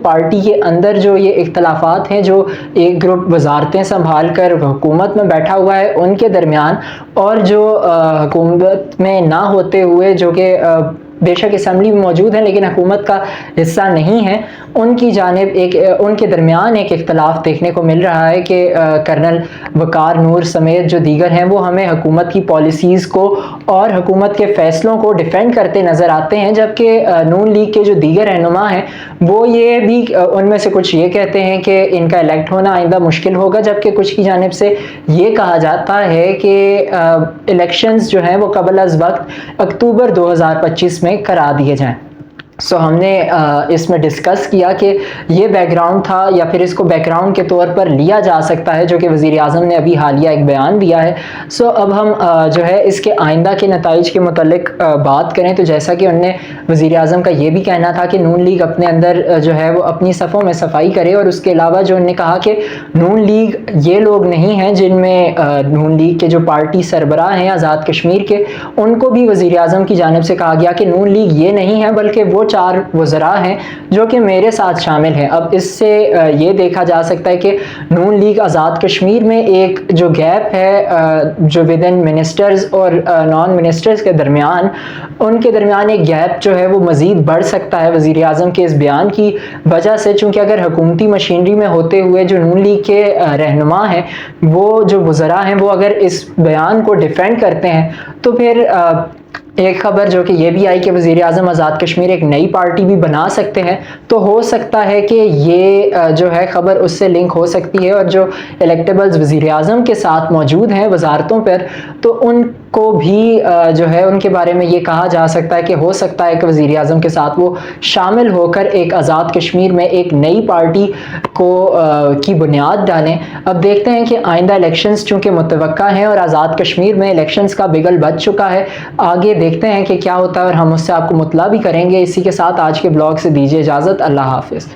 Party کے اندر جو یہ اختلافات ہیں، جو ایک گروپ وزارتیں سنبھال کر حکومت میں بیٹھا ہوا ہے ان کے درمیان، اور جو حکومت میں نہ ہوتے ہوئے جو کہ بے شک اسمبلی میں موجود ہیں لیکن حکومت کا حصہ نہیں ہے، ان کی جانب ان کے درمیان ایک اختلاف دیکھنے کو مل رہا ہے کہ کرنل وقار نور سمیت جو دیگر ہیں وہ ہمیں حکومت کی پالیسیز کو اور حکومت کے فیصلوں کو ڈیفینڈ کرتے نظر آتے ہیں، جبکہ نون لیگ کے جو دیگر رہنما ہیں وہ یہ بھی ان میں سے کچھ یہ کہتے ہیں کہ ان کا الیکٹ ہونا آئندہ مشکل ہوگا، جبکہ کچھ کی جانب سے یہ کہا جاتا ہے کہ الیکشنز جو ہیں وہ قبل از وقت اکتوبر 2025 میں کرا دیے جائیں۔ سو ہم نے اس میں ڈسکس کیا کہ یہ بیک گراؤنڈ تھا یا پھر اس کو بیک گراؤنڈ کے طور پر لیا جا سکتا ہے جو کہ وزیر اعظم نے ابھی حالیہ ایک بیان دیا ہے۔ سو اب ہم جو ہے اس کے آئندہ کے نتائج کے متعلق بات کریں تو جیسا کہ انہوں نے وزیر اعظم کا یہ بھی کہنا تھا کہ نون لیگ اپنے اندر جو ہے وہ اپنی صفوں میں صفائی کرے، اور اس کے علاوہ جو انہوں نے کہا کہ نون لیگ یہ لوگ نہیں ہیں جن میں نون لیگ کے جو پارٹی سربراہ ہیں آزاد کشمیر کے، ان کو بھی وزیر اعظم کی جانب سے کہا گیا کہ نون لیگ یہ نہیں ہے بلکہ وہ 4 وزراء ہیں جو کہ میرے ساتھ شامل ہیں۔ اب اس سے یہ دیکھا جا سکتا ہے کہ نون لیگ آزاد کشمیر میں ایک جو گیپ ہے جو ود ان منسٹرز اور نان منسٹرز کے درمیان، ان کے درمیان ایک گیپ جو ہے وہ مزید بڑھ سکتا ہے وزیر اعظم کے اس بیان کی وجہ سے، چونکہ اگر حکومتی مشینری میں ہوتے ہوئے جو نون لیگ کے رہنما ہیں، وہ جو وزراء ہیں، وہ اگر اس بیان کو ڈیفینڈ کرتے ہیں تو پھر ایک خبر جو کہ یہ بھی آئی کہ وزیر اعظم آزاد کشمیر ایک نئی پارٹی بھی بنا سکتے ہیں، تو ہو سکتا ہے کہ یہ جو ہے خبر اس سے لنک ہو سکتی ہے، اور جو الیکٹیبلز وزیر اعظم کے ساتھ موجود ہیں وزارتوں پر، تو ان کو بھی جو ہے ان کے بارے میں یہ کہا جا سکتا ہے کہ ہو سکتا ہے کہ وزیر اعظم کے ساتھ وہ شامل ہو کر ایک آزاد کشمیر میں ایک نئی پارٹی کو کی بنیاد ڈالیں۔ اب دیکھتے ہیں کہ آئندہ الیکشنز چونکہ متوقع ہیں اور آزاد کشمیر میں الیکشنز کا بگل بچ چکا ہے، آگے دیکھتے ہیں کہ کیا ہوتا ہے اور ہم اس سے آپ کو مطلع بھی کریں گے۔ اسی کے ساتھ آج کے بلاگ سے دیجیے اجازت، اللہ حافظ۔